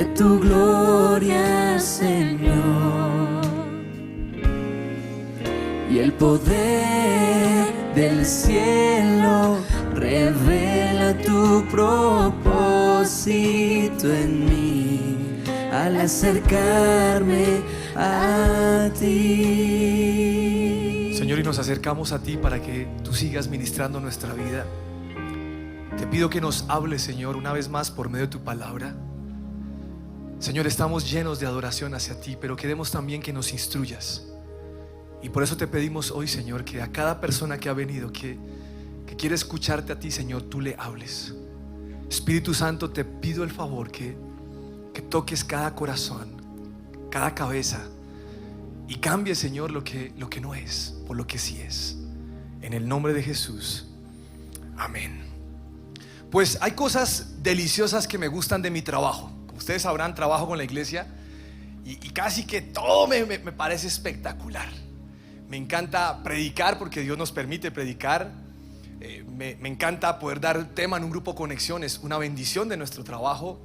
de tu gloria, Señor, y el poder del cielo revela tu propósito en mí al acercarme a ti. Señor, y nos acercamos a ti para que tú sigas ministrando nuestra vida. Te pido que nos hables, Señor, una vez más por medio de tu palabra. Señor, estamos llenos de adoración hacia ti, pero queremos también que nos instruyas. Y por eso te pedimos hoy, Señor, que a cada persona que ha venido, que quiere escucharte a ti, Señor, tú le hables. Espíritu Santo, te pido el favor que toques cada corazón, cada cabeza, y cambie, Señor, lo que no es por lo que sí es. En el nombre de Jesús, amén. Pues hay cosas deliciosas que me gustan de mi trabajo. Como ustedes sabrán, trabajo con la iglesia y casi que todo me parece espectacular. Me encanta predicar porque Dios nos permite predicar. Me encanta poder dar tema en un grupo Conexión, es una bendición de nuestro trabajo.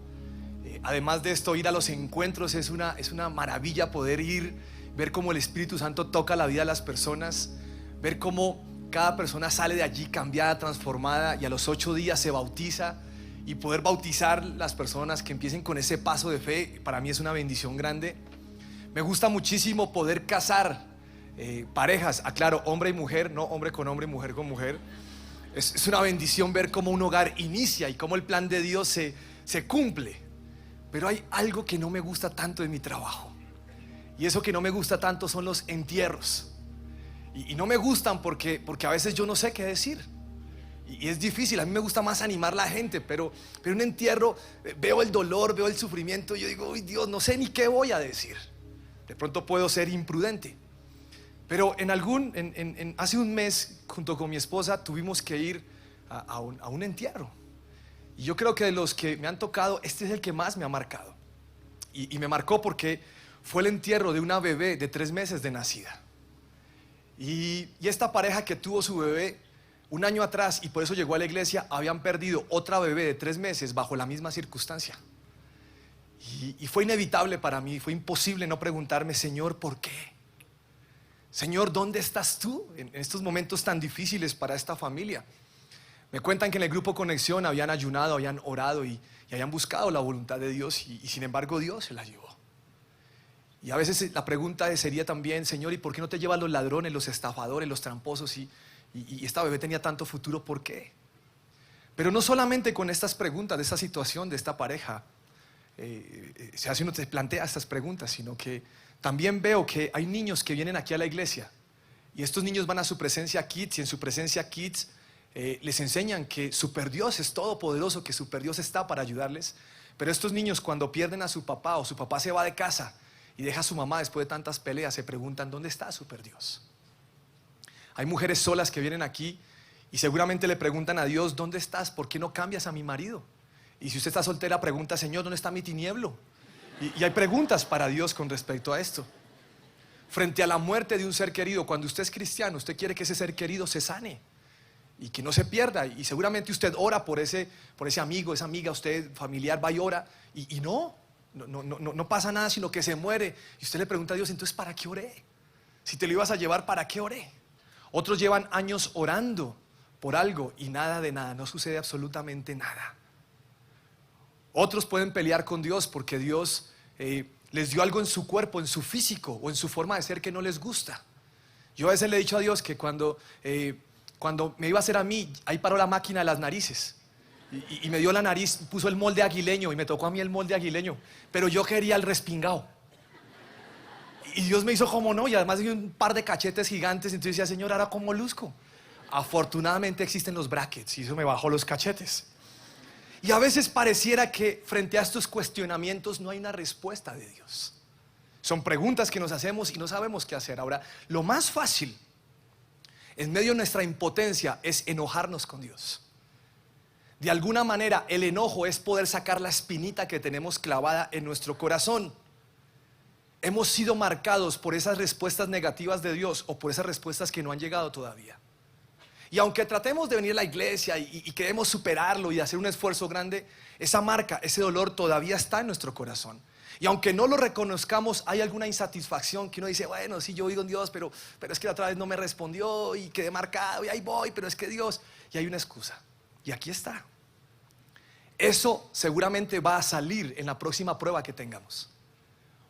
Además de esto, ir a los encuentros es una maravilla, poder ir, ver cómo el Espíritu Santo toca la vida de las personas, ver cómo cada persona sale de allí cambiada, transformada, y a los 8 días se bautiza, y poder bautizar las personas que empiecen con ese paso de fe, para mí es una bendición grande. Me gusta muchísimo poder casar parejas, aclaro, hombre y mujer, no hombre con hombre, mujer con mujer. Es una bendición ver cómo un hogar inicia y cómo el plan de Dios se cumple. Pero hay algo que no me gusta tanto de mi trabajo, y eso que no me gusta tanto son los entierros. Y no me gustan porque a veces yo no sé qué decir, y es difícil. A mí me gusta más animar a la gente, pero un entierro, veo el dolor, veo el sufrimiento, y yo digo, uy, Dios, no sé ni qué voy a decir. De pronto puedo ser imprudente. Pero hace un mes, junto con mi esposa, tuvimos que ir a un entierro. Y yo creo que de los que me han tocado, este es el que más me ha marcado. Y me marcó porque fue el entierro de una bebé de 3 meses de nacida. Y esta pareja que tuvo su bebé un año atrás, y por eso llegó a la iglesia, habían perdido otra bebé de 3 meses bajo la misma circunstancia. Y fue inevitable para mí, fue imposible no preguntarme, Señor, ¿por qué? Señor, ¿dónde estás tú en estos momentos tan difíciles para esta familia? Me cuentan que en el grupo Conexión habían ayunado, habían orado y habían buscado la voluntad de Dios, y sin embargo Dios se la llevó. Y a veces la pregunta sería también, Señor, ¿y por qué no te llevan los ladrones, los estafadores, los tramposos? Y esta bebé tenía tanto futuro, ¿por qué? Pero no solamente con estas preguntas de esta situación, de esta pareja, uno se plantea estas preguntas, sino que también veo que hay niños que vienen aquí a la iglesia, y estos niños van a su presencia Kids, y en su presencia Kids les enseñan que Super Dios es todopoderoso, que Super Dios está para ayudarles. Pero estos niños, cuando pierden a su papá, o su papá se va de casa y deja a su mamá después de tantas peleas, se preguntan, ¿dónde está Super Dios? Hay mujeres solas que vienen aquí y seguramente le preguntan a Dios, ¿dónde estás? ¿Por qué no cambias a mi marido? Y si usted está soltera, pregunta, Señor, ¿dónde está mi tinieblo? Y hay preguntas para Dios con respecto a esto. Frente a la muerte de un ser querido, cuando usted es cristiano, usted quiere que ese ser querido se sane y que no se pierda, y seguramente usted ora por ese amigo, esa amiga, usted familiar va y ora, y no pasa nada, sino que se muere, y usted le pregunta a Dios, entonces ¿para qué oré? Si te lo ibas a llevar, ¿para qué oré? Otros llevan años orando por algo y nada de nada, no sucede absolutamente nada. Otros pueden pelear con Dios porque Dios les dio algo en su cuerpo, en su físico o en su forma de ser que no les gusta. Yo a veces le he dicho a Dios que cuando me iba a hacer a mí, ahí paró la máquina de las narices y me dio la nariz, puso el molde aguileño y me tocó a mí el molde aguileño, pero yo quería el respingado. Y Dios me hizo como no, y además dio un par de cachetes gigantes, entonces decía, Señor, ¿ahora cómo luzco? Afortunadamente existen los brackets y eso me bajó los cachetes. Y a veces pareciera que frente a estos cuestionamientos no hay una respuesta de Dios. Son preguntas que nos hacemos y no sabemos qué hacer. Ahora, lo más fácil en medio de nuestra impotencia es enojarnos con Dios. De alguna manera el enojo es poder sacar la espinita que tenemos clavada en nuestro corazón. Hemos sido marcados por esas respuestas negativas de Dios o por esas respuestas que no han llegado todavía. Y aunque tratemos de venir a la iglesia y queremos superarlo y hacer un esfuerzo grande, esa marca, ese dolor todavía está en nuestro corazón. Y aunque no lo reconozcamos, hay alguna insatisfacción que uno dice, bueno, sí, yo oigo en Dios, pero es que la otra vez no me respondió y quedé marcado y ahí voy, pero es que Dios, y hay una excusa. Y aquí está. Eso seguramente va a salir en la próxima prueba que tengamos.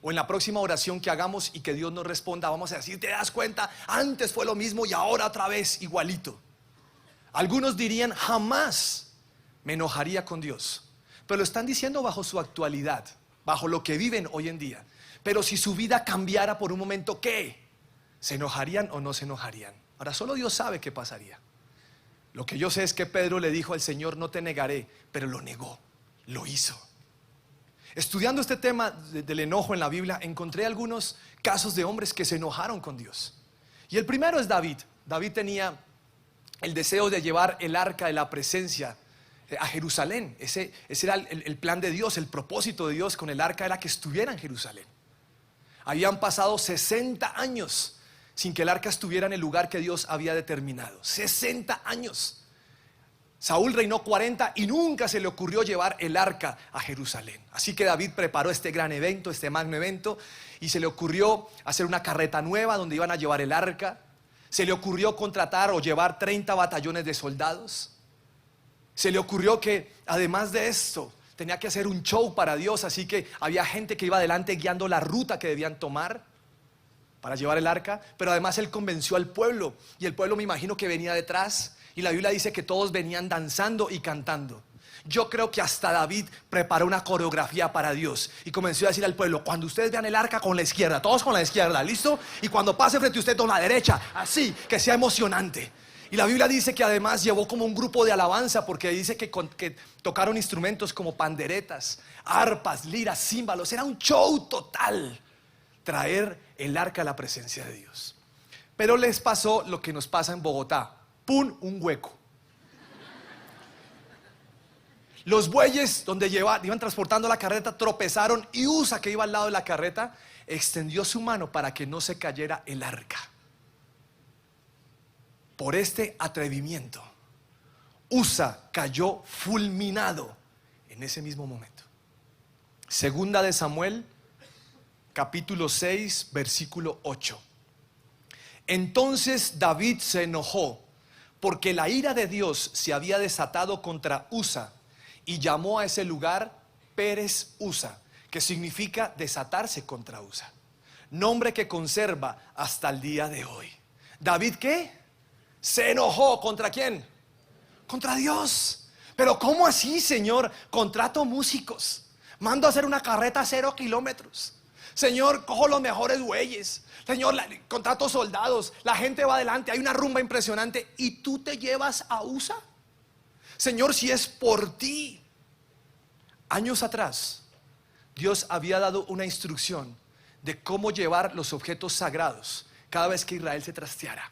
O en la próxima oración que hagamos y que Dios nos responda, vamos a decir, ¿te das cuenta? Antes fue lo mismo y ahora otra vez igualito. Algunos dirían, jamás me enojaría con Dios. Pero lo están diciendo bajo su actualidad, bajo lo que viven hoy en día. Pero si su vida cambiara por un momento, ¿qué? ¿Se enojarían o no se enojarían? Ahora solo Dios sabe qué pasaría. Lo que yo sé es que Pedro le dijo al Señor, no te negaré, pero lo negó, lo hizo. Estudiando este tema del enojo en la Biblia, encontré algunos casos de hombres que se enojaron con Dios. Y el primero es David. David tenía el deseo de llevar el arca de la presencia a Jerusalén. Ese era el plan de Dios, el propósito de Dios con el arca era que estuviera en Jerusalén. Habían pasado 60 años sin que el arca estuviera en el lugar que Dios había determinado. 60 años. Saúl reinó 40 y nunca se le ocurrió llevar el arca a Jerusalén. Así que David preparó este gran evento, este magno evento, y se le ocurrió hacer una carreta nueva donde iban a llevar el arca. Se le ocurrió contratar o llevar 30 batallones de soldados. Se le ocurrió que además de esto tenía que hacer un show para Dios, así que había gente que iba adelante guiando la ruta que debían tomar para llevar el arca. Pero además él convenció al pueblo, y el pueblo me imagino que venía detrás. Y la Biblia dice que todos venían danzando y cantando. Yo creo que hasta David preparó una coreografía para Dios y comenzó a decir al pueblo, cuando ustedes vean el arca, con la izquierda, todos con la izquierda, ¿listo? Y cuando pase frente a usted con la derecha, así, que sea emocionante. Y la Biblia dice que además llevó como un grupo de alabanza, porque dice que tocaron instrumentos como panderetas, arpas, liras, címbalos. Era un show total traer el arca a la presencia de Dios. Pero les pasó lo que nos pasa en Bogotá. ¡Pum! Un hueco. Los bueyes donde iban transportando la carreta tropezaron, y Usa, que iba al lado de la carreta, extendió su mano para que no se cayera el arca. Por este atrevimiento, Usa cayó fulminado en ese mismo momento. Segunda de Samuel, capítulo 6, versículo 8. Entonces David se enojó porque la ira de Dios se había desatado contra Usa, y llamó a ese lugar Pérez Usa, que significa desatarse contra Usa, nombre que conserva hasta el día de hoy. ¿David qué? Se enojó. ¿Contra quién? Contra Dios. Pero ¿cómo así, Señor? Contrato músicos, mando a hacer una carreta a 0 kilómetros. Señor, cojo los mejores bueyes. Señor, contrato soldados, la gente va adelante, hay una rumba impresionante, y tú te llevas a Usa. Señor, si es por ti. Años atrás, Dios había dado una instrucción de cómo llevar los objetos sagrados cada vez que Israel se trasteara.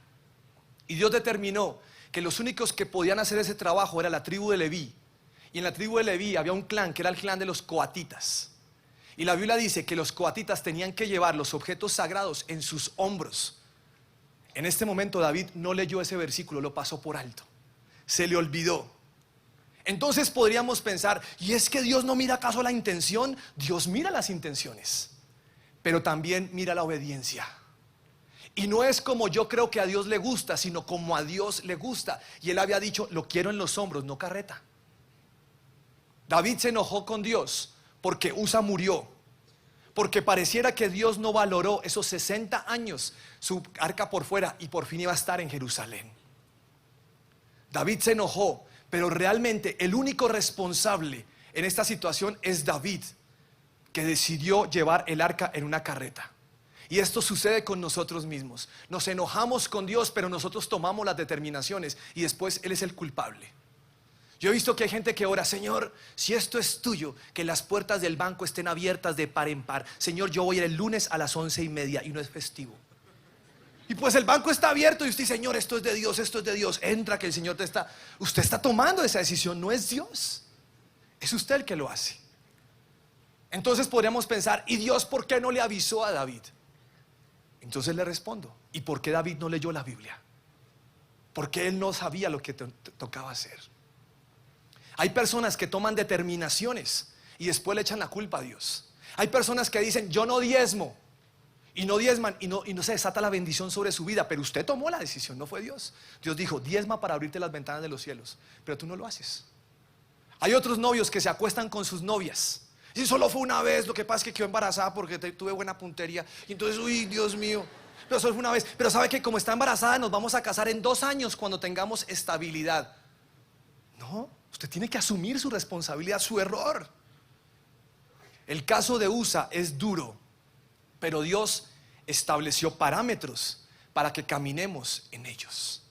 Y Dios determinó que los únicos que podían hacer ese trabajo era la tribu de Leví. Y en la tribu de Leví había un clan que era el clan de los coatitas. Y la Biblia dice que los coatitas tenían que llevar los objetos sagrados en sus hombros. En este momento David no leyó ese versículo, lo pasó por alto, se le olvidó. Entonces podríamos pensar, ¿y es que Dios no mira acaso la intención? Dios mira las intenciones, pero también mira la obediencia. Y no es como yo creo que a Dios le gusta, sino como a Dios le gusta. Y él había dicho, lo quiero en los hombros, no carreta. David se enojó con Dios porque Usa murió, porque pareciera que Dios no valoró esos 60 años, su arca por fuera, y por fin iba a estar en Jerusalén. David se enojó, pero realmente el único responsable en esta situación es David, que decidió llevar el arca en una carreta. Y esto sucede con nosotros mismos. Nos enojamos con Dios, pero nosotros tomamos las determinaciones y después Él es el culpable. Yo he visto que hay gente que ora, Señor, si esto es tuyo, que las puertas del banco estén abiertas de par en par. Señor, yo voy a ir el lunes a las 11:30 y no es festivo. Y pues el banco está abierto y usted dice, Señor, esto es de Dios, esto es de Dios. Entra, que el Señor usted está tomando esa decisión, no es Dios. Es usted el que lo hace. Entonces podríamos pensar, ¿y Dios por qué no le avisó a David? Entonces le respondo, ¿y por qué David no leyó la Biblia? porque él no sabía lo que tocaba hacer. Hay personas que toman determinaciones y después le echan la culpa a Dios. Hay personas que dicen, yo no diezmo, y no diezman, y no se desata la bendición sobre su vida, pero usted tomó la decisión, no fue Dios. Dios dijo, diezma para abrirte las ventanas de los cielos, pero tú no lo haces. Hay otros novios que se acuestan con sus novias. Y solo fue una vez, lo que pasa es que quedó embarazada porque tuve buena puntería. Y entonces, uy, Dios mío, pero solo fue una vez. Pero sabe que como está embarazada nos vamos a casar en 2 años cuando tengamos estabilidad. No, usted tiene que asumir su responsabilidad, su error. El caso de Usa es duro, pero Dios estableció parámetros para que caminemos en ellos.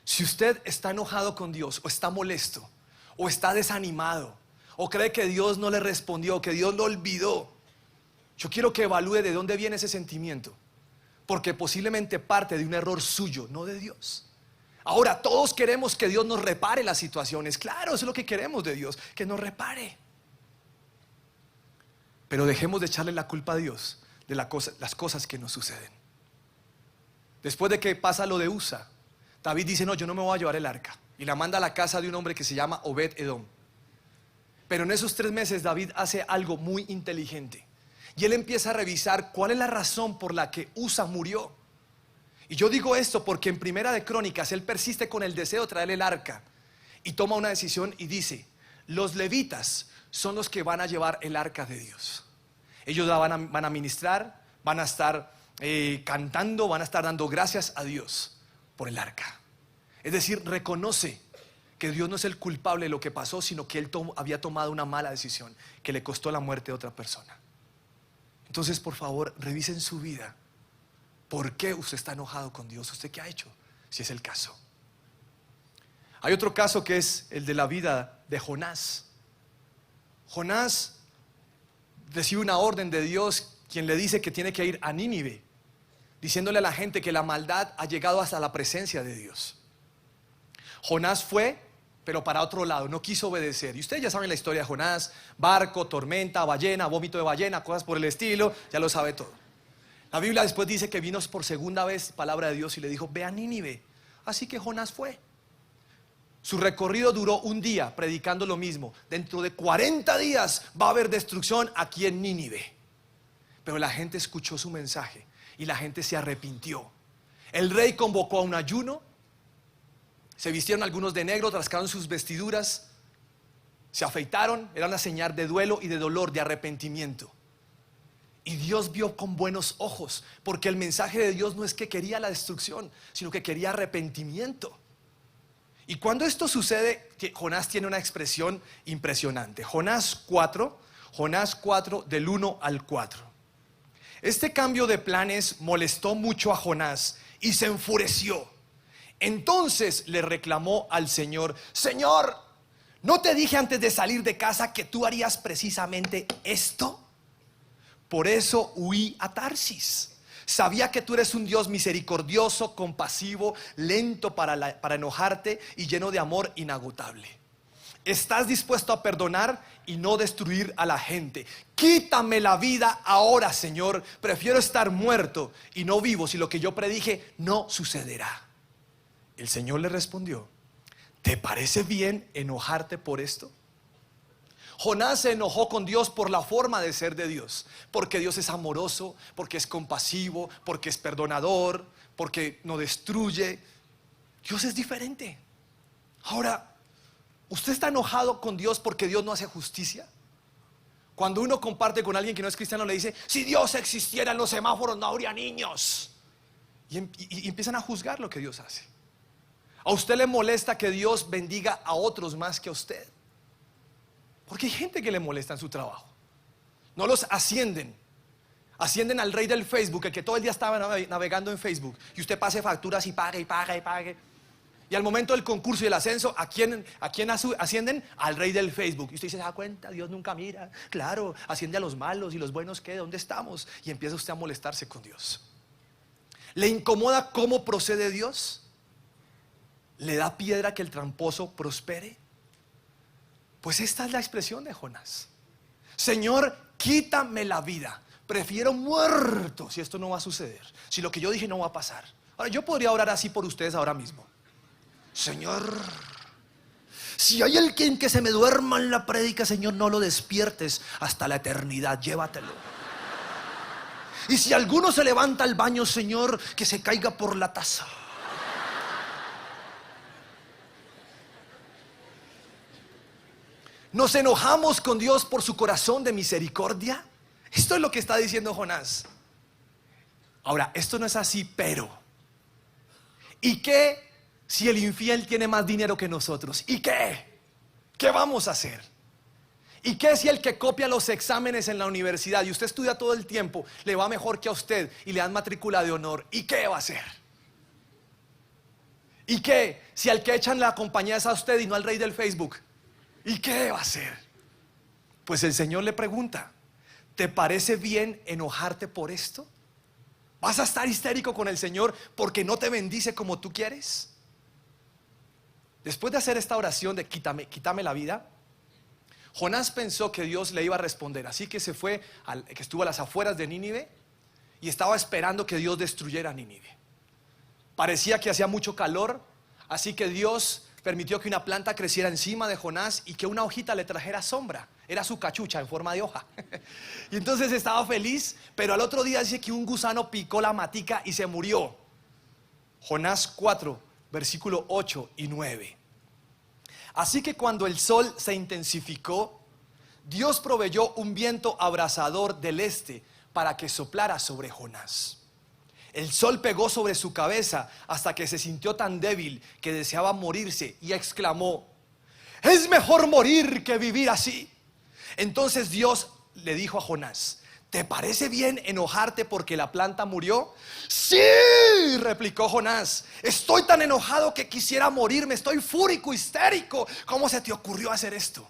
Si usted está enojado con Dios, o está molesto, o está desanimado, o cree que Dios no le respondió, que Dios lo olvidó, yo quiero que evalúe de dónde viene ese sentimiento, porque posiblemente parte de un error suyo, no de Dios. Ahora, todos queremos que Dios nos repare las situaciones. Claro, eso es lo que queremos de Dios, que nos repare. Pero dejemos de echarle la culpa a Dios de las cosas que nos suceden. Después de que pasa lo de Usa, David dice, no, yo no me voy a llevar el arca, y la manda a la casa de un hombre que se llama Obed-Edom. Pero en esos 3 meses David hace algo muy inteligente, y él empieza a revisar cuál es la razón por la que Usa murió. Y yo digo esto porque en Primera de Crónicas él persiste con el deseo de traer el arca, y toma una decisión y dice, los levitas son los que van a llevar el arca de Dios. Ellos la van a ministrar, van a estar cantando, van a estar dando gracias a Dios por el arca. Es decir, reconoce que Dios no es el culpable de lo que pasó, sino que él había tomado una mala decisión que le costó la muerte de otra persona. Entonces, por favor, revisen su vida. ¿Por qué usted está enojado con Dios? ¿Usted qué ha hecho? Si es el caso. Hay otro caso que es el de la vida de Jonás. Jonás recibe una orden de Dios, quien le dice que tiene que ir a Nínive, diciéndole a la gente que la maldad ha llegado hasta la presencia de Dios. Jonás fue, pero para otro lado, no quiso obedecer. Y ustedes ya saben la historia de Jonás: barco, tormenta, ballena, vómito de ballena, cosas por el estilo, ya lo sabe todo. La Biblia después dice que vino por segunda vez palabra de Dios y le dijo, ve a Nínive. Así que Jonás fue. Su recorrido duró un día predicando lo mismo. Dentro de 40 días va a haber destrucción aquí en Nínive. Pero la gente escuchó su mensaje y la gente se arrepintió. El rey convocó a un ayuno. Se vistieron algunos de negro, rascaron sus vestiduras, se afeitaron. Era una señal de duelo y de dolor, de arrepentimiento. Y Dios vio con buenos ojos, porque el mensaje de Dios no es que quería la destrucción, sino que quería arrepentimiento. Y cuando esto sucede, Jonás tiene una expresión impresionante. Jonás 4 del 1 al 4. Este cambio de planes molestó mucho a Jonás y se enfureció. Entonces le reclamó al Señor: Señor, ¿no te dije antes de salir de casa que tú harías precisamente esto? Por eso huí a Tarsis. Sabía que tú eres un Dios misericordioso, compasivo, lento para enojarte y lleno de amor inagotable. Estás dispuesto a perdonar y no destruir a la gente. Quítame la vida ahora, Señor. Prefiero estar muerto y no vivo si lo que yo predije no sucederá. El Señor le respondió: ¿te parece bien enojarte por esto? Jonás se enojó con Dios por la forma de ser de Dios, porque Dios es amoroso, porque es compasivo, porque es perdonador, porque no destruye. Dios es diferente. Ahora, ¿usted está enojado con Dios porque Dios no hace justicia? Cuando uno comparte con alguien que no es cristiano, le dice: si Dios existiera en los semáforos no habría niños. Y empiezan a juzgar lo que Dios hace. ¿A usted le molesta que Dios bendiga a otros más que a usted? Porque hay gente que le molesta en su trabajo. No los ascienden. Ascienden al rey del Facebook, el que todo el día estaba navegando en Facebook, y usted pase facturas y pague y pague y pague. Y al momento del concurso y el ascenso, ¿a quién ascienden? Al rey del Facebook. Y usted se da cuenta, Dios nunca mira. Claro, asciende a los malos, y los buenos, ¿qué? ¿Dónde estamos? Y empieza usted a molestarse con Dios. ¿Le incomoda cómo procede Dios? ¿Le da piedra que el tramposo prospere? Pues esta es la expresión de Jonás: Señor, quítame la vida. Prefiero muerto si esto no va a suceder, si lo que yo dije no va a pasar. Ahora, yo podría orar así por ustedes ahora mismo. Señor, si hay alguien que se me duerma en la prédica, Señor, no lo despiertes hasta la eternidad, llévatelo. Y si alguno se levanta al baño, Señor, que se caiga por la taza. Nos enojamos con Dios por su corazón de misericordia. Esto es lo que está diciendo Jonás. Ahora, esto no es así, pero ¿y qué si el infiel tiene más dinero que nosotros? ¿Y qué? ¿Qué vamos a hacer? ¿Y qué si el que copia los exámenes en la universidad y usted estudia todo el tiempo le va mejor que a usted y le dan matrícula de honor? ¿Y qué va a hacer? ¿Y qué si al que echan la compañía es a usted y no al rey del Facebook? ¿Y qué va a hacer? Pues el Señor le pregunta, ¿te parece bien enojarte por esto? ¿Vas a estar histérico con el Señor porque no te bendice como tú quieres? Después de hacer esta oración de quítame la vida, Jonás pensó que Dios le iba a responder, así que que estuvo a las afueras de Nínive y estaba esperando que Dios destruyera Nínive. Parecía que hacía mucho calor, así que Dios permitió que una planta creciera encima de Jonás y que una hojita le trajera sombra. Era su cachucha en forma de hoja. Y entonces estaba feliz, pero al otro día dice que un gusano picó la matica y se murió. Jonás 4, versículo 8 y 9. Así que cuando el sol se intensificó, Dios proveyó un viento abrasador del este para que soplara sobre Jonás. El sol pegó sobre su cabeza hasta que se sintió tan débil que deseaba morirse y exclamó: es mejor morir que vivir así. Entonces Dios le dijo a Jonás: ¿te parece bien enojarte porque la planta murió? Sí, replicó Jonás, estoy tan enojado que quisiera morirme, estoy fúrico, histérico. ¿Cómo se te ocurrió hacer esto?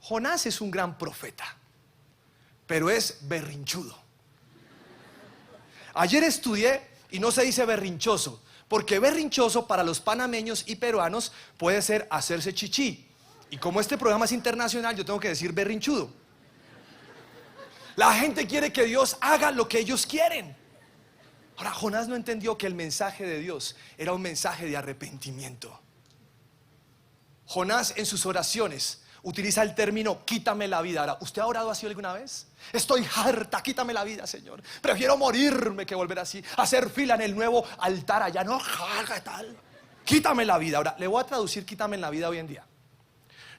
Jonás es un gran profeta, pero es berrinchudo. Ayer estudié y no se dice berrinchoso, porque berrinchoso para los panameños y peruanos puede ser hacerse chichi. Y como este programa es internacional, yo tengo que decir berrinchudo. La gente quiere que Dios haga lo que ellos quieren. Ahora, Jonás no entendió que el mensaje de Dios era un mensaje de arrepentimiento. Jonás en sus oraciones utiliza el término quítame la vida. Ahora, ¿usted ha orado así alguna vez? Estoy harta, quítame la vida, Señor. Prefiero morirme que volver así, hacer fila en el nuevo altar allá. No, haga tal. Quítame la vida. Ahora, le voy a traducir quítame la vida hoy en día.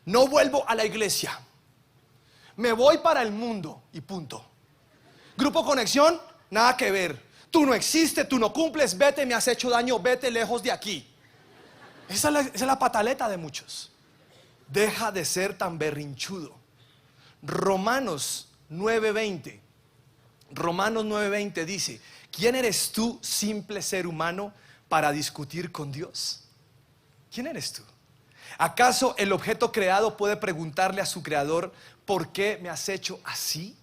No vuelvo a la iglesia. Me voy para el mundo y punto. Grupo Conexión, nada que ver. Tú no existes, tú no cumples, vete, me has hecho daño, vete lejos de aquí. Esa es la pataleta de muchos. Deja de ser tan berrinchudo. Romanos 9:20. Romanos 9:20 dice: ¿quién eres tú, simple ser humano, para discutir con Dios? ¿Quién eres tú? ¿Acaso el objeto creado puede preguntarle a su creador: ¿por qué me has hecho así?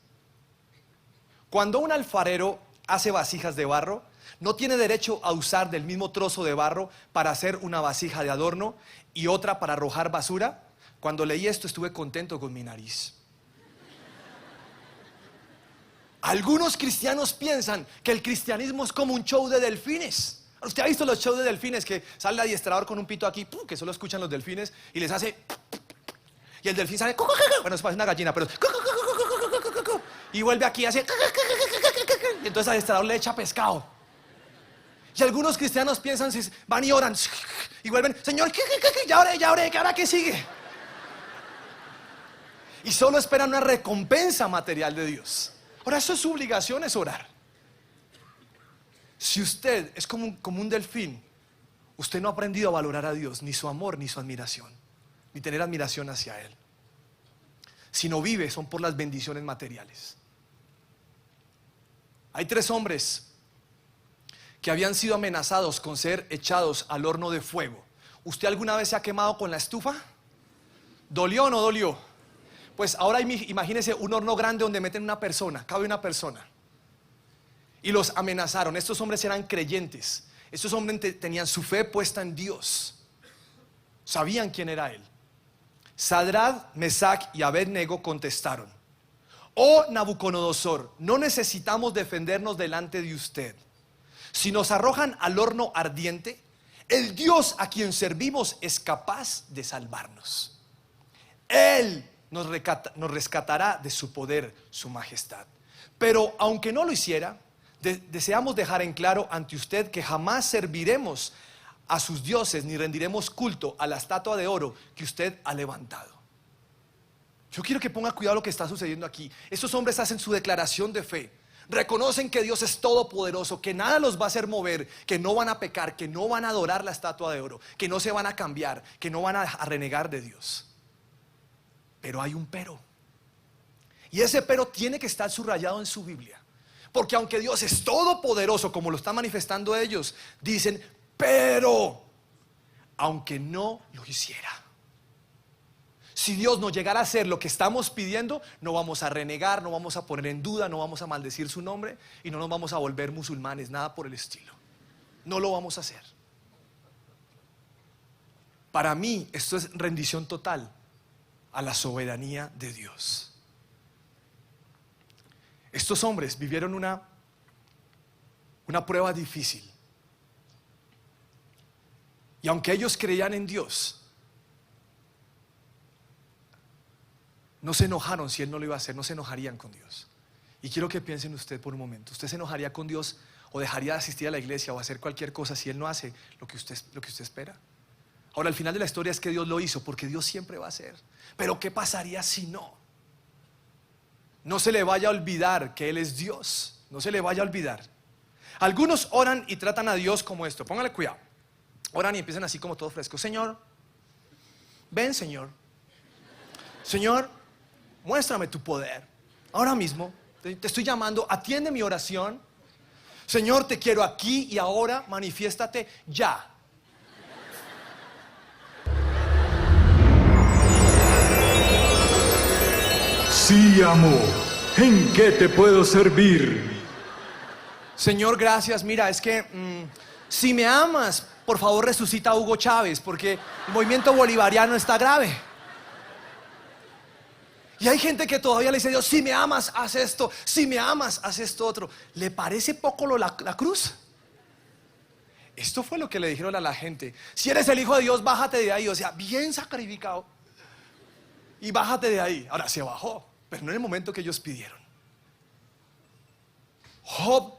Cuando un alfarero hace vasijas de barro, no tiene derecho a usar del mismo trozo de barro para hacer una vasija de adorno y otra para arrojar basura. Cuando leí esto estuve contento con mi nariz. Algunos cristianos piensan que el cristianismo es como un show de delfines. ¿Usted ha visto los shows de delfines que sale el adiestrador con un pito aquí, que solo escuchan los delfines y les hace, y el delfín sale, bueno, eso parece una gallina, pero y vuelve aquí y hace, y entonces el adiestrador le echa pescado? Y algunos cristianos piensan, van y oran y vuelven: Señor, ya oré, ¿que ahora qué sigue? Y solo esperan una recompensa material de Dios. Ahora, eso es su obligación, es orar. Si usted es como un delfín, usted no ha aprendido a valorar a Dios, ni su amor, ni su admiración, ni tener admiración hacia Él. Si no vive, son por las bendiciones materiales. Hay 3 hombres que habían sido amenazados con ser echados al horno de fuego. ¿Usted alguna vez se ha quemado con la estufa? ¿Dolió o no dolió? Pues ahora imagínese un horno grande donde meten una persona, cabe una persona. Y los amenazaron. Estos hombres eran creyentes. Estos hombres tenían su fe puesta en Dios. Sabían quién era Él. Sadrad, Mesac y Abednego contestaron: oh Nabucodonosor, no necesitamos defendernos delante de usted. Si nos arrojan al horno ardiente, el Dios a quien servimos es capaz de salvarnos. Él nos rescatará de su poder, su majestad. Pero aunque no lo hiciera, deseamos dejar en claro ante usted que jamás serviremos a sus dioses ni rendiremos culto a la estatua de oro que usted ha levantado. Yo quiero que ponga cuidado lo que está sucediendo aquí. Estos hombres hacen su declaración de fe. Reconocen que Dios es todopoderoso, que nada los va a hacer mover, que no van a pecar, que no van a adorar la estatua de oro, que no se van a cambiar, que no van a renegar de Dios. Pero hay un pero. Y ese pero tiene que estar subrayado en su Biblia. Porque aunque Dios es todopoderoso, como lo están manifestando ellos, dicen, pero aunque no lo hiciera, si Dios no llegara a hacer lo que estamos pidiendo, no vamos a renegar, no vamos a poner en duda, no vamos a maldecir su nombre y no nos vamos a volver musulmanes, nada por el estilo. No lo vamos a hacer. Para mí esto es rendición total a la soberanía de Dios. Estos hombres vivieron una prueba difícil. Y aunque ellos creían en Dios, no se enojaron si Él no lo iba a hacer, no se enojarían con Dios. Y quiero que piensen usted por un momento. ¿Usted se enojaría con Dios o dejaría de asistir a la iglesia o hacer cualquier cosa si Él no hace lo que usted espera? Ahora, al final de la historia es que Dios lo hizo, porque Dios siempre va a hacer. Pero ¿qué pasaría si no? No se le vaya a olvidar que Él es Dios. No se le vaya a olvidar. Algunos oran y tratan a Dios como esto. Póngale cuidado. Oran y empiezan así como todo fresco. Señor, ven Señor. Señor, muéstrame tu poder. Ahora mismo te estoy llamando, atiende mi oración. Señor, te quiero aquí y ahora, manifiéstate ya. Sí, amor. ¿En qué te puedo servir? Señor, gracias. Mira, es que si me amas, por favor resucita a Hugo Chávez, porque el movimiento bolivariano está grave. Y hay gente que todavía le dice a Dios, si me amas, haz esto. Si me amas, haz esto otro. ¿Le parece poco la cruz? Esto fue lo que le dijeron a la gente. Si eres el hijo de Dios, bájate de ahí. O sea, bien sacrificado. Y bájate de ahí. Ahora se bajó, pero no en el momento que ellos pidieron. Job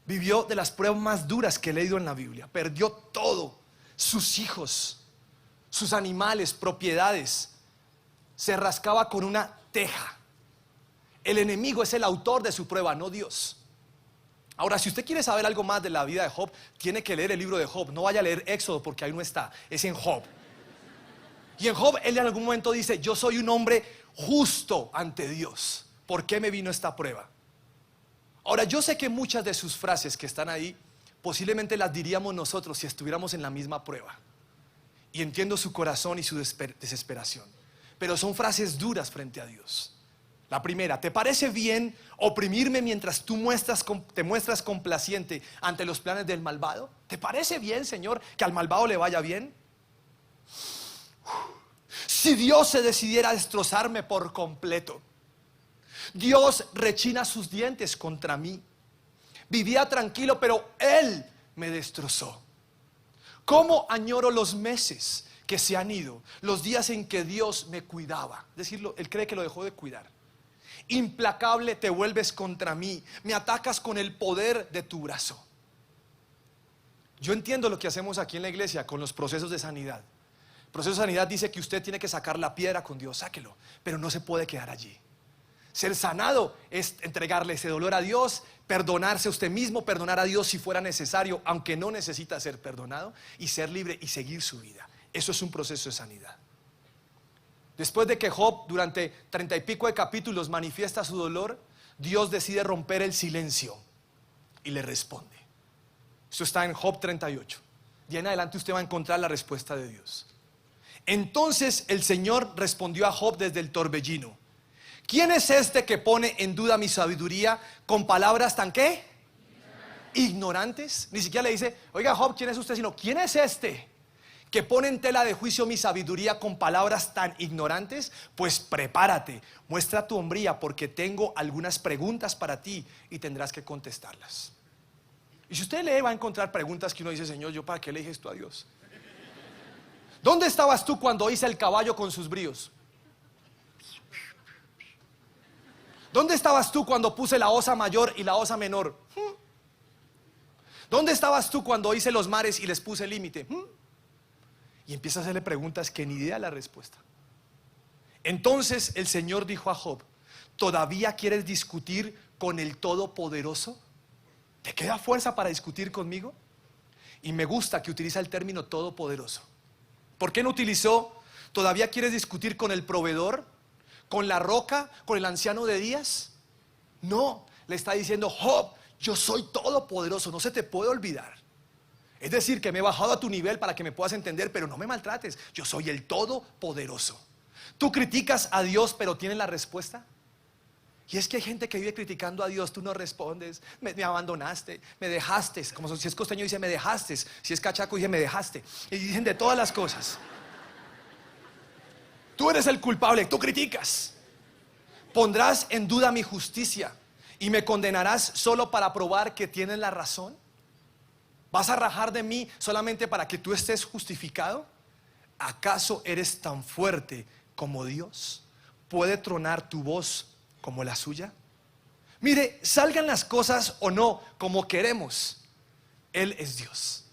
vivió de las pruebas más duras que he leído en la Biblia. Perdió todo. Sus hijos, sus animales, propiedades. Se rascaba con una teja. El enemigo es el autor de su prueba, no Dios. Ahora, si usted quiere saber algo más de la vida de Job, tiene que leer el libro de Job. No vaya a leer Éxodo, porque ahí no está. Es en Job. Y en Job, él en algún momento dice, yo soy un hombre justo ante Dios. ¿Por qué me vino esta prueba? Ahora, yo sé que muchas de sus frases que están ahí, posiblemente las diríamos nosotros si estuviéramos en la misma prueba. Y entiendo su corazón y su desesperación. Pero son frases duras frente a Dios. La primera, ¿te parece bien oprimirme mientras tú te muestras complaciente ante los planes del malvado? ¿Te parece bien, Señor, que al malvado le vaya bien? Si Dios se decidiera a destrozarme por completo, Dios rechina sus dientes contra mí. Vivía tranquilo, pero Él me destrozó. ¿Cómo añoro los meses que se han ido, los días en que Dios me cuidaba? Decirlo, él cree que lo dejó de cuidar. Implacable te vuelves contra mí, me atacas con el poder de tu brazo. Yo entiendo lo que hacemos aquí en la iglesia con los procesos de sanidad. El proceso de sanidad dice que usted tiene que sacar la piedra con Dios, sáquelo, pero no se puede quedar allí. Ser sanado es entregarle ese dolor a Dios, perdonarse a usted mismo, perdonar a Dios si fuera necesario, aunque no necesita ser perdonado, y ser libre y seguir su vida. Eso es un proceso de sanidad. Después de que Job durante 30 y pico de capítulos manifiesta su dolor, Dios decide romper el silencio y le responde. Eso está en Job 38. De ahí en adelante usted va a encontrar la respuesta de Dios. Entonces el Señor respondió a Job desde el torbellino: ¿quién es este que pone en duda mi sabiduría con palabras tan qué? Ignorantes. Ni siquiera le dice, oiga Job, ¿quién es usted? Sino, ¿quién es este que pone en tela de juicio mi sabiduría con palabras tan ignorantes? Pues prepárate, muestra tu hombría, porque tengo algunas preguntas para ti y tendrás que contestarlas. Y si usted lee va a encontrar preguntas que uno dice, Señor, ¿yo para qué le dije esto a Dios? ¿Dónde estabas tú cuando hice el caballo con sus bríos? ¿Dónde estabas tú cuando puse la osa mayor y la osa menor? ¿Dónde estabas tú cuando hice los mares y les puse límite? Y empieza a hacerle preguntas que ni idea la respuesta. Entonces el Señor dijo a Job, ¿todavía quieres discutir con el Todopoderoso? ¿Te queda fuerza para discutir conmigo? Y me gusta que utiliza el término todopoderoso. ¿Por qué no utilizó, todavía quieres discutir con el proveedor, con la roca, con el anciano de días? No, le está diciendo, Job, yo soy todopoderoso, no se te puede olvidar. Es decir, que me he bajado a tu nivel para que me puedas entender, pero no me maltrates, yo soy el todopoderoso. ¿Tú criticas a Dios pero tienes la respuesta? Y es que hay gente que vive criticando a Dios, tú no respondes, me abandonaste, me dejaste, como si es costeño dice me dejaste, si es cachaco dice me dejaste, y dicen de todas las cosas. Tú eres el culpable, tú criticas. ¿Pondrás en duda mi justicia y me condenarás solo para probar que tienes la razón? ¿Vas a rajar de mí solamente para que tú estés justificado? ¿Acaso eres tan fuerte como Dios? ¿Puede tronar tu voz como la suya? Mire, salgan las cosas o no como queremos, Él es Dios.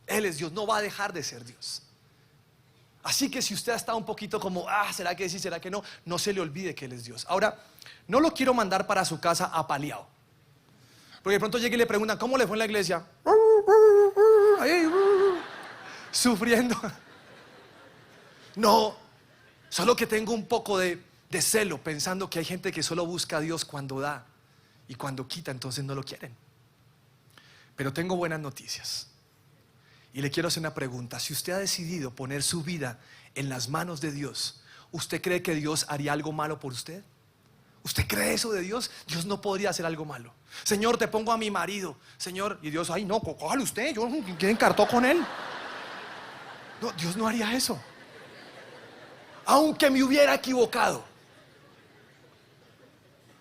Él es Dios, no va a dejar de ser Dios. Así que si usted ha estado un poquito como, ¿será que sí, será que no? No se le olvide que Él es Dios. Ahora, no lo quiero mandar para su casa apaleado. Porque de pronto llega y le preguntan, ¿cómo le fue en la iglesia? Sufriendo. No, solo que tengo un poco de celo, pensando que hay gente que solo busca a Dios cuando da y cuando quita, entonces no lo quieren. Pero tengo buenas noticias. Y le quiero hacer una pregunta. Si usted ha decidido poner su vida en las manos de Dios, ¿usted cree que Dios haría algo malo por usted? ¿Usted cree eso de Dios? Dios no podría hacer algo malo. Señor, te pongo a mi marido. Señor, y Dios, ay no, cójale usted, yo ¿quién encartó con él? No, Dios no haría eso. Aunque me hubiera equivocado.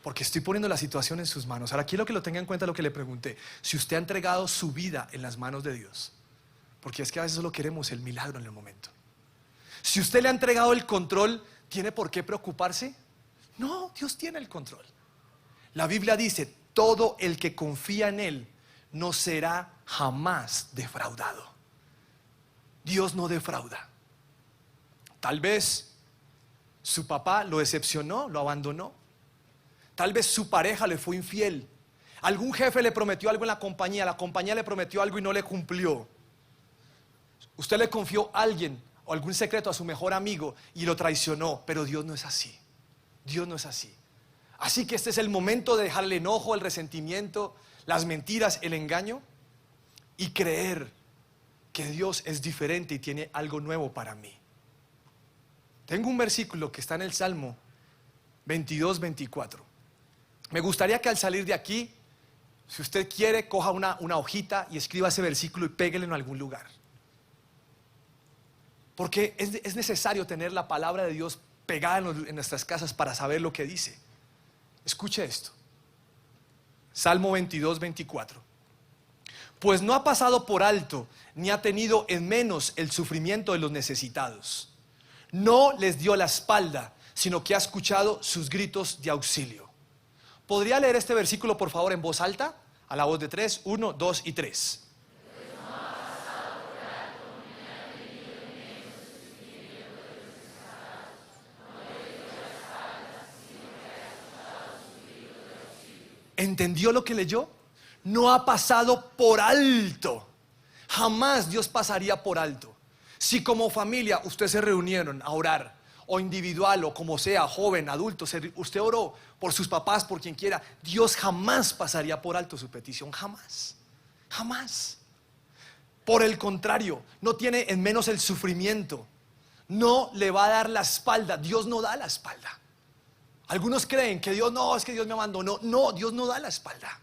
Porque estoy poniendo la situación en sus manos. Ahora quiero que lo tenga en cuenta lo que le pregunté. Si usted ha entregado su vida en las manos de Dios, porque es que a veces solo queremos el milagro en el momento. Si usted le ha entregado el control, ¿tiene por qué preocuparse? No, Dios tiene el control. La Biblia dice, todo el que confía en Él no será jamás defraudado. Dios no defrauda. Tal vez su papá lo decepcionó, lo abandonó. Tal vez su pareja le fue infiel. Algún jefe le prometió algo en la compañía le prometió algo y no le cumplió. Usted le confió a alguien o algún secreto a su mejor amigo y lo traicionó, pero Dios no es así. Dios no es así. Así que este es el momento de dejar el enojo, el resentimiento, las mentiras, el engaño y creer que Dios es diferente y tiene algo nuevo para mí. Tengo un versículo que está en el Salmo 22, 24. Me gustaría que al salir de aquí, si usted quiere, coja una hojita y escriba ese versículo y péguelo en algún lugar. Porque es necesario tener la palabra de Dios pegada en nuestras casas para saber lo que dice. Escuche esto. Salmo 22, 24. Pues no ha pasado por alto, ni ha tenido en menos el sufrimiento de los necesitados. No les dio la espalda, sino que ha escuchado sus gritos de auxilio. ¿Podría leer este versículo por favor en voz alta? A la voz de 3, 1, 2 y 3. ¿Entendió lo que leyó? No ha pasado por alto. Jamás Dios pasaría por alto. Si como familia ustedes se reunieron a orar, o individual o como sea, joven, adulto, usted oró por sus papás, por quien quiera, Dios jamás pasaría por alto su petición, jamás, jamás. Por el contrario, no tiene en menos el sufrimiento, no le va a dar la espalda. Dios no da la espalda. Algunos creen que Dios no, es que Dios me abandonó. No, Dios no da la espalda.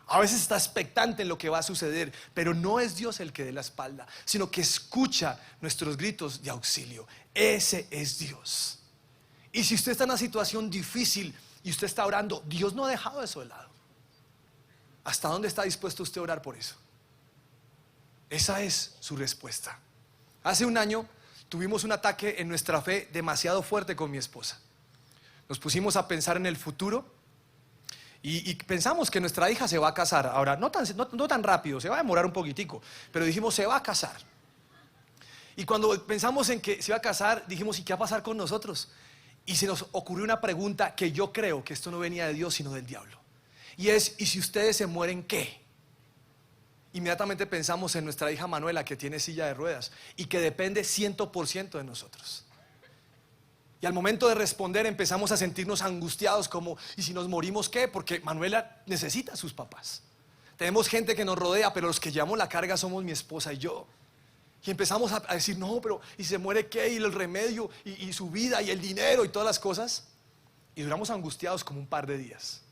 A veces está expectante en lo que va a suceder, pero no es Dios el que dé la espalda, sino que escucha nuestros gritos de auxilio. Ese es Dios. Y si usted está en una situación difícil y usted está orando, Dios no ha dejado eso de lado. ¿Hasta dónde está dispuesto usted a orar por eso? Esa es su respuesta. Hace un año tuvimos un ataque en nuestra fe demasiado fuerte con mi esposa. Nos pusimos a pensar en el futuro y pensamos que nuestra hija se va a casar. Ahora, no tan rápido, se va a demorar un poquitico, pero dijimos se va a casar. Y cuando pensamos en que se iba a casar, dijimos, ¿y qué va a pasar con nosotros? Y se nos ocurrió una pregunta que yo creo que esto no venía de Dios sino del diablo. Y es, ¿y si ustedes se mueren qué? Inmediatamente pensamos en nuestra hija Manuela, que tiene silla de ruedas y que depende 100% de nosotros. Y al momento de responder empezamos a sentirnos angustiados como, ¿y si nos morimos qué? Porque Manuela necesita a sus papás. Tenemos gente que nos rodea, pero los que llevamos la carga somos mi esposa y yo. Y empezamos a decir, no, pero ¿y se muere qué? Y el remedio, y su vida, y el dinero, y todas las cosas. Y duramos angustiados como un par de días.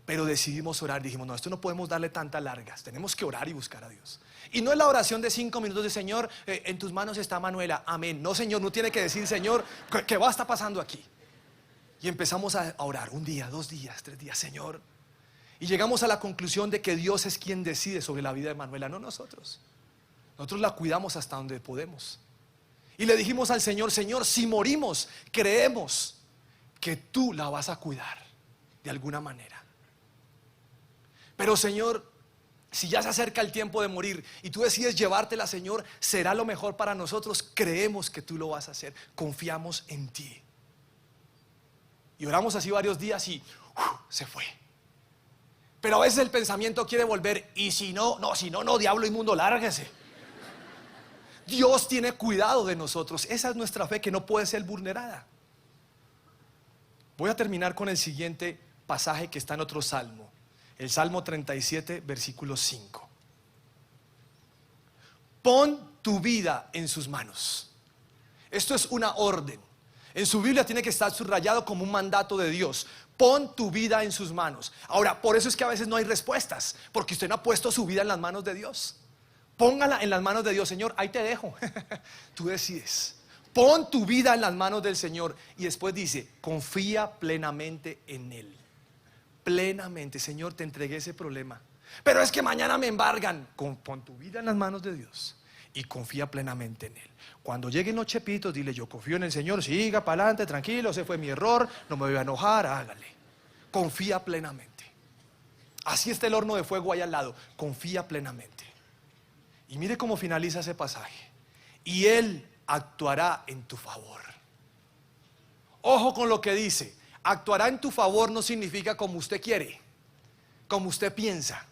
Pero decidimos orar, dijimos, no, esto no podemos darle tantas largas, tenemos que orar y buscar a Dios. Y no es la oración de 5 minutos de Señor, en tus manos está Manuela, amén. No, Señor, no tiene que decir, Señor, ¿qué va a estar pasando aquí? Y empezamos a orar, 1 día, 2 días, 3 días, Señor. Y llegamos a la conclusión de que Dios es quien decide sobre la vida de Manuela, no nosotros. Nosotros la cuidamos hasta donde podemos. Y le dijimos al Señor, Señor, si morimos, creemos que tú la vas a cuidar de alguna manera. Pero Señor, si ya se acerca el tiempo de morir y tú decides llevártela, Señor, será lo mejor para nosotros. Creemos que tú lo vas a hacer, confiamos en ti. Y oramos así varios días y se fue. Pero a veces el pensamiento quiere volver, y si no, diablo inmundo, lárguese. Dios tiene cuidado de nosotros. Esa es nuestra fe que no puede ser vulnerada. Voy a terminar con el siguiente pasaje que está en otro salmo. El Salmo 37, versículo 5. Pon tu vida en sus manos. Esto es una orden. En su Biblia tiene que estar subrayado como un mandato de Dios. Pon tu vida en sus manos. Ahora, por eso es que a veces no hay respuestas, porque usted no ha puesto su vida en las manos de Dios. Póngala en las manos de Dios. Señor, ahí te dejo. Tú decides. Pon tu vida en las manos del Señor. Y después dice, confía plenamente en Él. Plenamente, Señor, te entregué ese problema, pero es que mañana me embargan. Pon tu vida en las manos de Dios y confía plenamente en Él. Cuando lleguen los chepitos, dile, yo confío en el Señor, siga para adelante, tranquilo, ese fue mi error, no me voy a enojar, hágale. Confía plenamente. Así está el horno de fuego ahí al lado, confía plenamente. Y mire cómo finaliza ese pasaje. Y Él actuará en tu favor. Ojo con lo que dice. Actuará en tu favor no significa como usted quiere, como usted piensa,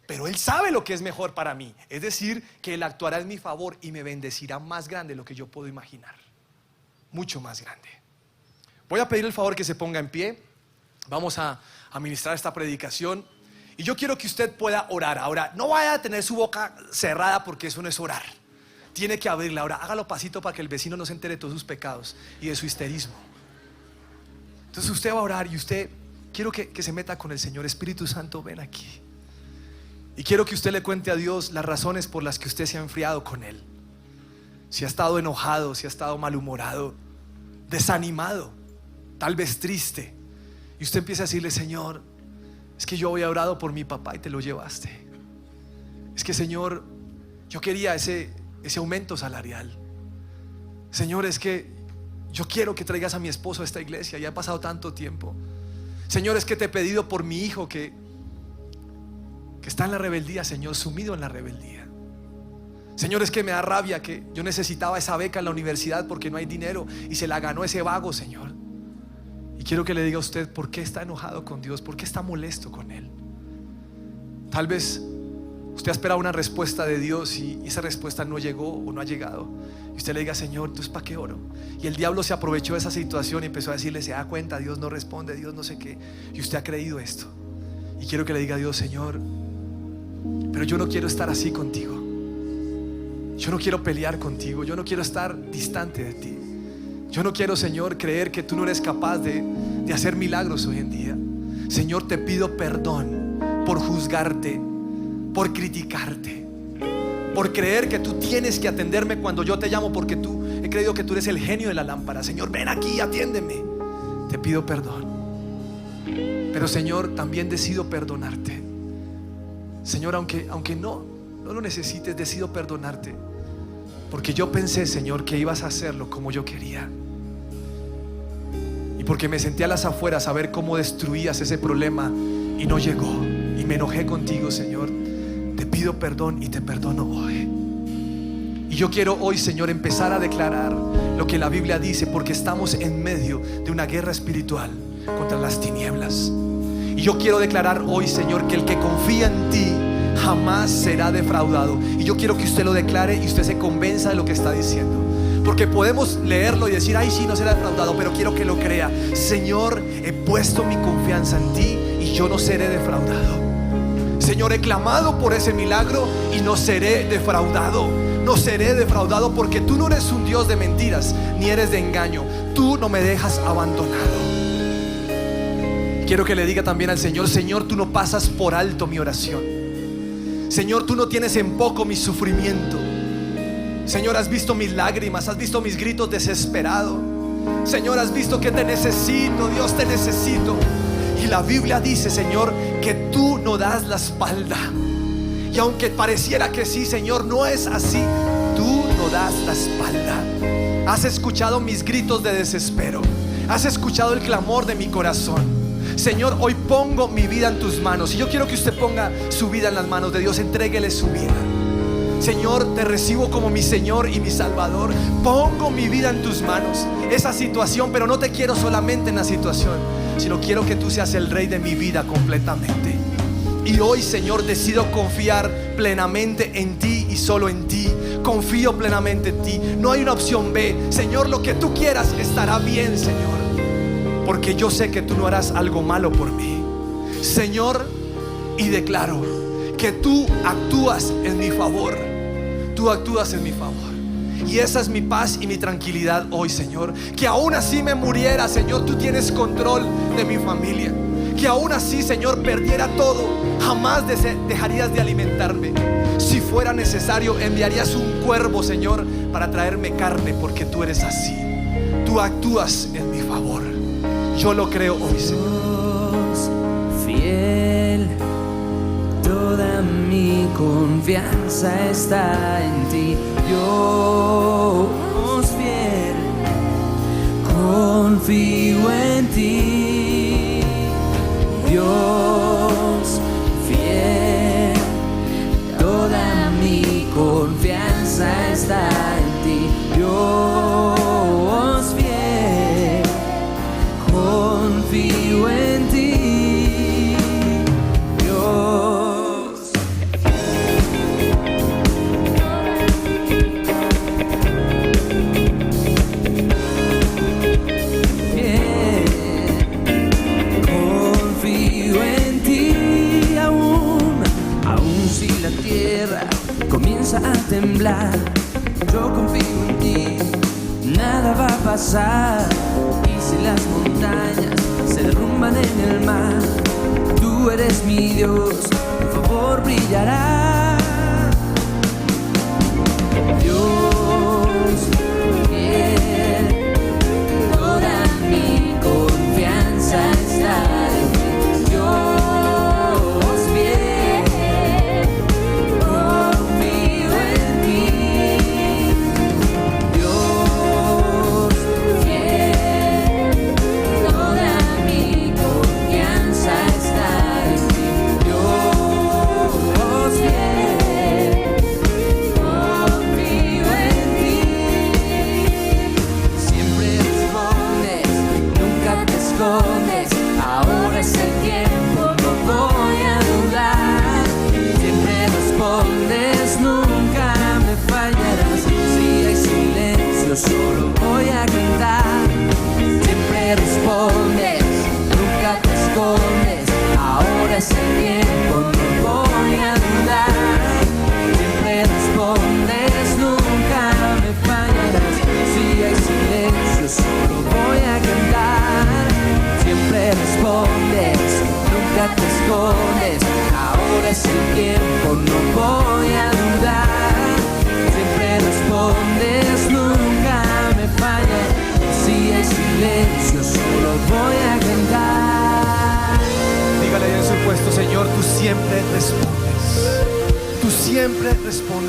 pero Él sabe lo que es mejor para mí. Es decir, que Él actuará en mi favor y me bendecirá más grande de lo que yo puedo imaginar. Mucho más grande. Voy a pedir el favor que se ponga en pie. Vamos a ministrar esta predicación y yo quiero que usted pueda orar. Ahora, no vaya a tener su boca cerrada, porque eso no es orar. Tiene que abrirla. Ahora, hágalo pasito para que el vecino no se entere de todos sus pecados y de su histerismo. Entonces usted va a orar y usted, quiero que se meta con el Señor. Espíritu Santo, ven aquí. Y quiero que usted le cuente a Dios las razones por las que usted se ha enfriado con Él. Si ha estado enojado, si ha estado malhumorado, desanimado, tal vez triste. Y usted empieza a decirle, Señor, es que yo había orado por mi papá y te lo llevaste. Es que, Señor, yo quería ese aumento salarial. Señor, es que yo quiero que traigas a mi esposo a esta iglesia, ya ha pasado tanto tiempo. Señor, es que te he pedido por mi hijo que está en la rebeldía, Señor, sumido en la rebeldía. Señor, es que me da rabia que yo necesitaba esa beca en la universidad porque no hay dinero y se la ganó ese vago, Señor. Y quiero que le diga a usted por qué está enojado con Dios, por qué está molesto con Él. Tal vez usted ha esperado una respuesta de Dios y esa respuesta no llegó o no ha llegado. Y usted le diga, Señor, ¿entonces para qué oro? Y el diablo se aprovechó de esa situación y empezó a decirle, se da cuenta, Dios no responde, Dios no sé qué. Y usted ha creído esto. Y quiero que le diga a Dios, Señor, pero yo no quiero estar así contigo. Yo no quiero pelear contigo. Yo no quiero estar distante de ti. Yo no quiero, Señor, creer que tú no eres capaz de hacer milagros hoy en día. Señor, te pido perdón por juzgarte, por criticarte, por creer que tú tienes que atenderme cuando yo te llamo, porque he creído que tú eres el genio de la lámpara. Señor, ven aquí, atiéndeme. Te pido perdón. Pero, Señor, también decido perdonarte Señor, aunque no lo necesites, decido perdonarte, porque yo pensé, Señor, que ibas a hacerlo como yo quería, y porque me senté a las afueras a ver cómo destruías ese problema y no llegó, y me enojé contigo, Señor. Te pido perdón y te perdono hoy. Y yo quiero hoy, Señor, empezar a declarar lo que la Biblia dice, porque estamos en medio de una guerra espiritual contra las tinieblas. Y yo quiero declarar hoy, Señor, que el que confía en ti jamás será defraudado. Y yo quiero que usted lo declare y usted se convenza de lo que está diciendo, porque podemos leerlo y decir, ay, sí, no será defraudado, pero quiero que lo crea. Señor, he puesto mi confianza en ti y yo no seré defraudado. Señor, he clamado por ese milagro y no seré defraudado. No seré defraudado, porque tú no eres un Dios de mentiras ni eres de engaño. Tú no me dejas abandonado. Quiero que le diga también al Señor: Señor, tú no pasas por alto mi oración. Señor, tú no tienes en poco mi sufrimiento. Señor, has visto mis lágrimas, has visto mis gritos desesperados. Señor, has visto que te necesito, Dios, te necesito. Y la Biblia dice, Señor, que tú no das la espalda. Y aunque pareciera que sí, Señor, no es así. Tú no das la espalda. Has escuchado mis gritos de desespero. Has escuchado el clamor de mi corazón. Señor, hoy pongo mi vida en tus manos. Y yo quiero que usted ponga su vida en las manos de Dios. Entréguele su vida. Señor, te recibo como mi Señor y mi Salvador. Pongo mi vida en tus manos. Esa situación, pero no te quiero solamente en la situación, sino quiero que tú seas el Rey de mi vida completamente. Y hoy, Señor, decido confiar plenamente en ti y solo en ti. Confío plenamente en ti. No hay una opción B. Señor, lo que tú quieras estará bien, Señor, porque yo sé que tú no harás algo malo por mí, Señor. Y declaro que tú actúas en mi favor. Tú actúas en mi favor. Y esa es mi paz y mi tranquilidad hoy, Señor. Que aún así me muriera, Señor, tú tienes control de mi familia. Que aún así, Señor, perdiera todo, jamás dejarías de alimentarme. Si fuera necesario, enviarías un cuervo, Señor, para traerme carne, porque tú eres así. Tú actúas en mi favor. Yo lo creo hoy, Señor. Dios fiel, toda mi confianza está en ti. Dios fiel, confío en ti. Dios fiel, toda mi confianza está en ti. Dios fiel, confío en ti. Dios fiel, confío en ti. Aún si la tierra comienza a temblar, yo confío en ti, nada va a pasar. Y si las montañas se derrumban en el mar, tú eres mi Dios, tu favor brillará. Dios fiel, toda mi confianza está en ti. Dios fiel, confío en ti. Dios fiel, toda mi confianza está en ti. Dios fiel,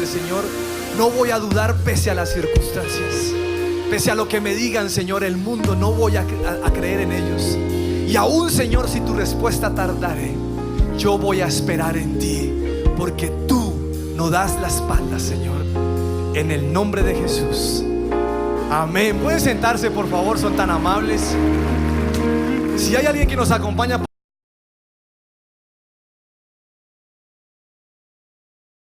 decirle: Señor, no voy a dudar pese a las circunstancias, pese a lo que me digan, Señor, el mundo, no voy a creer en ellos. Y aún, Señor, si tu respuesta tardare, yo voy a esperar en ti, porque tú no das la espalda, Señor. En el nombre de Jesús. Amén. Pueden sentarse, por favor, son tan amables. Si hay alguien que nos acompaña